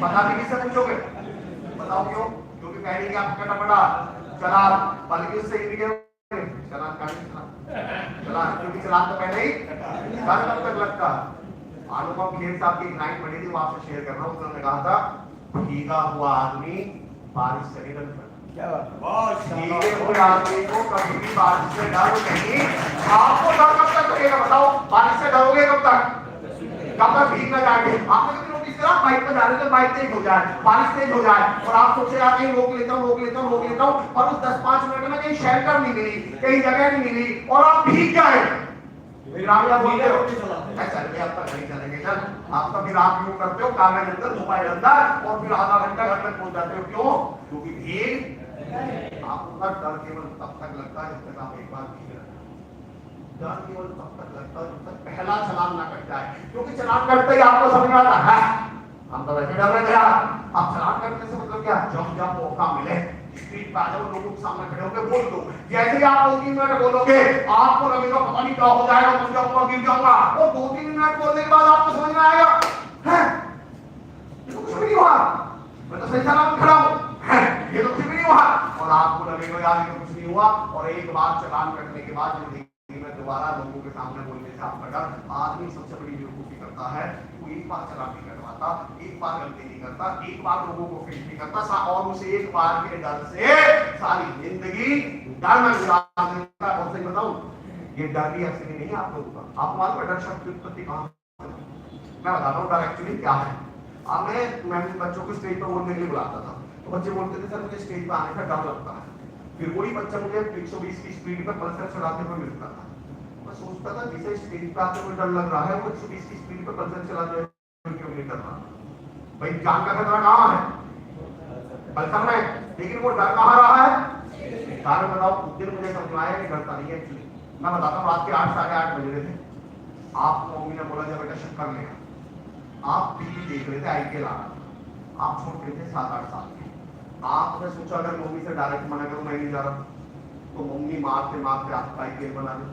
पता नहीं किससे पूछोगे, बताओ क्यों? क्योंकि पहले क्या करना पड़ा, चलान, बल्कि उससे चलान चलान, क्योंकि चलान तो पहले ही कब तक लगता। अनुपम खेर साहब की लाइन पढ़ी थी, वो आपसे शेयर कर रहा हूँ। उन्होंने कहा था, भीगा हुआ आदमी बारिश से नहीं डरता। भीगे हुए आदमी को कभी भी बारिश से डर नहीं। आपको डर कब तक लगेगा बताओ? बारिश से डरोगे कब तक? कब तक भीग न जाएंगे? आपने कभी नोटिस करा, बाइक पर जा रहे थे, बाइक तेज हो जाए, बारिश तेज हो जाए, और आप सोचे यार कहीं रोक लेता हूँ, और उस 10-5 मिनट में कहीं शेल्टर नहीं मिली, कहीं जगह नहीं मिली, और आप भीग गए। बोलते हो चल गया, अब तक नहीं चलेंगे, चल आप तो फिर आप यूं करते हो, कागज अंदर, मोबाइल अंदर, और फिर आधा घंटा घर तक पहुंच जाते हो। क्यों? क्योंकि भीग आपका डर केवल तब तक लगता है जब तक आप एक बार भीग रहे। डर केवल तब तक लगता है जब तक पहला चलान ना कट जाए, क्योंकि चलान कटते ही आपको समझ में आता है हम तो वैसे डर रहे थे यार। अब चलान कटने से मतलब क्या? जब मौका मिले स्ट्रीट पे आ जाओ, लोगों के सामने खड़े होकर बोल दो। जैसे ही आप 2-3 मिनट बोलोगे, आपको लगेगा पता नहीं क्या हो जाएगा, मर जाऊंगा, गिर जाऊंगा, और 2-3 मिनट बोलने के बाद आपको समझ में आएगा है तो कुछ भी नहीं हुआ, मैं तो सही सलामत खड़ा हूं, ये तो कुछ भी नहीं हुआ, और आपको लगेगा यार ये तो कुछ नहीं हुआ। और एक बार चलान कटने के बाद जिंदगी में दोबारा लोगों के सामने बोलने से आपका डर। आदमी सबसे बड़ी बेवकूफी करता है, वो एक बार चलान नहीं कटवाता, एक बार गलती नहीं करता, एक बार लोगों को फेस नहीं करता, और उसे एक बार के डर से सारी जिंदगी डर में गुजार देता है। और सही बताऊं, ये डर भी असली नहीं है आप लोगों का। आप मालूम है डर शब्द की उत्पत्ति कहां से? मैं बताता हूँ डर एक्चुअली क्या है। मैं बच्चों को स्टेज पर बोलने के लिए बुलाता था, तो बच्चे बोलते थे सर मुझे स्टेज पर आने का डर लगता है। फिर वही बच्चा मुझे 120 की स्पीड पर पल्सर चलाते हुए मिलता था। मैं सोचता था जिसे स्टेज पर आते हुए डर लग रहा है, वो 120 की स्पीड पर पल्सर चलाते हुए क्यों नहीं कर रहा? भाई जान का खतरा कहाँ है? पल्सर में। लेकिन वो डर कहाँ रहा है? कारण बताओ। उस दिन मुझे समझ में आया कि डरता नहीं है एक्चुअली। मैं बताता हूँ, रात के 8-8:30 बज रहे थे, आपको मम्मी ने बोला जब बेटा शक्कर ले, आप टीवी देख रहे थे, आईपीएल आ रहा था, आप छोटे थे 7-8 साल के। आपने सोचा अगर मम्मी से डायरेक्ट मना करूं मैं नहीं जा रहा, तो मम्मी मारते मारते आपका आईपीएल बना दे।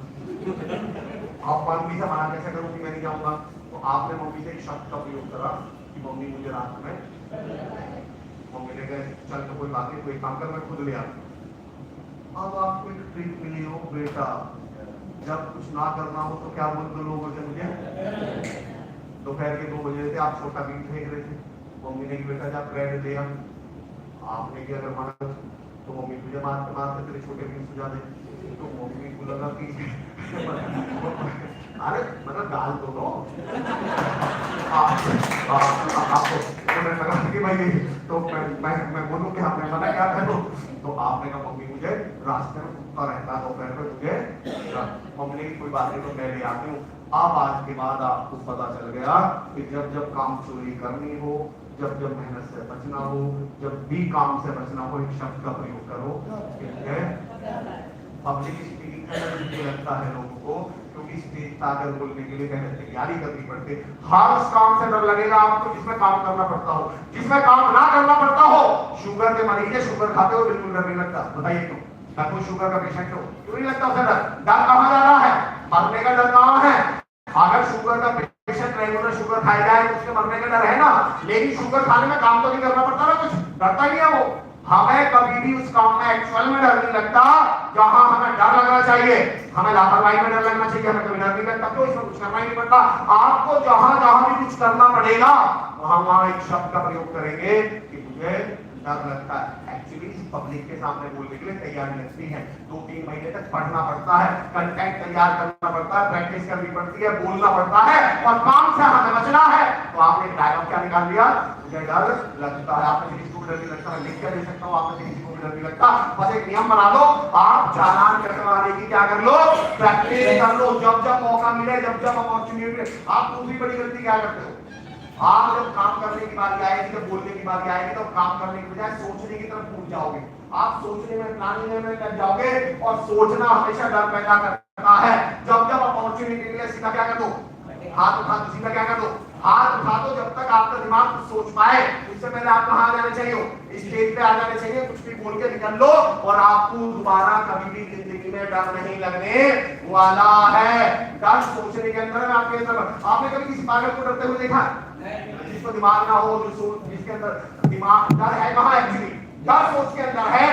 आप मम्मी से मना कैसे करूं कि मैं नहीं जाऊंगा? तो आपने मम्मी से एक शब्द का प्रयोग करा कि मम्मी मुझे रात में, मम्मी ने कहा चल तो कोई बात नहीं, कोई काम कर, मैं खुद ले आता। अब आपको एक ट्रिक मिली हो बेटा, जब कुछ ना करना हो तो क्या बोल दो लोगों से मुझे। दोपहर के 2 बजे थे, आप छोटा बीन फेंक रहे थे, मम्मी ने बेटा जा ब्रेड दे, आपने किया अगर माना तो मम्मी तुझे मारते मारते तेरे छोटे बीन सुझा दे। तो मम्मी को लगा कि अरे मतलब गाल तो दो आपको, लगा कि भाई तो मैं बोलूं कि आपने मना क्या करो। तो आपने कहा मम्मी मुझे रास्ते में कुत्ता रहता दोपहर में, तुझे मम्मी ने कोई बात नहीं तो मैं ले आती हूँ। अब आज के बाद आपको पता चल गया कि जब जब काम चोरी करनी हो, जब जब मेहनत से बचना हो, जब भी काम से बचना हो, एक शब्द का प्रयोग करो, पब्लिक स्पीकिंग का लगता है लोगों को, क्योंकि स्टेज पर आकर बोलने के लिए पहले तैयारी करनी पड़ती। हर उस काम से डर लगेगा आपको जिसमें काम करना पड़ता हो, जिसमें काम ना करना पड़ता हो। शुगर के मरीज है, शुगर खाते हो बिल्कुल डर नहीं लगता, बताइए क्यों? मैं कोई शुगर का पेशेंट हो, क्यों नहीं लगता उसे डर? डर कहाँ जा रहा है? मरने का डर कहाँ है? अगर शुगर का पेशेंट रेगुलर शुगर खाई जाए तो उसके मरने का डर है ना, लेकिन शुगर खाने में काम तो नहीं करना पड़ता ना, कुछ डरता नहीं है वो। हमें कभी भी उस काम में एक्चुअल में डर नहीं लगता जहां हमें डर लगना चाहिए। हमें लापरवाही में डर लगना चाहिए, हमें कभी डर नहीं लगता, क्यों? इसमें कुछ करना ही नहीं पड़ता। आपको जहां जहां भी कुछ करना पड़ेगा वहां वहां एक शब्द का प्रयोग करेंगे कि मुझे डर लगता है। एक्चुअली पब्लिक के सामने बोलने के लिए तैयारी लगती है, 2-3 महीने तक पढ़ना पड़ता है, कंटेंट तैयार करना पड़ता है, प्रैक्टिस करनी पड़ती है, बोलना पड़ता है, और काम से हमें बचना है। तो आपने डायलॉग क्या निकाल दिया? मुझे डर लगता है। आपने किसी को डर नहीं लगता, मैं लिख के दे सकता हूँ, आपने किसी को भी डर नहीं लगता। बस एक नियम बना लो, आप चालान कटवाने की क्या कर लो? प्रैक्टिस कर लो। जब जब मौका मिले, जब जब अपॉर्चुनिटी। आप दूसरी बड़ी गलती क्या करते हो? आप जब काम करने की बात आएगी, जब बोलने की बात आएगी, तो काम करने की बजाय सोचने की तरफ कूद जाओगे। आप सोचने में, प्लानिंग में लग जाओगे, और सोचना हमेशा डर पैदा करता है। जब जब अपॉर्चुनिटी मिले सीधा क्या कर दो? हाथ उठा दो, सीधा क्या कर दो? हाथ उठा दो जब तक आपका दिमाग कुछ सोच पाए। इससे पहले आप कहाँ आ जाने चाहिए, स्टेज पे आ जाने चाहिए, कुछ भी बोल के निकल लो और आपको दोबारा कभी भी जिंदगी में डर नहीं लगने वाला है। डर सोचने के अंदर है आपके अंदर। आपने कभी किसी पागल को डरते हुए देखा? जिसको दिमाग ना हो, जो सोच, जिसके अंदर दिमाग डर है कहाँ एक्चुअली? डर सोच के अंदर है,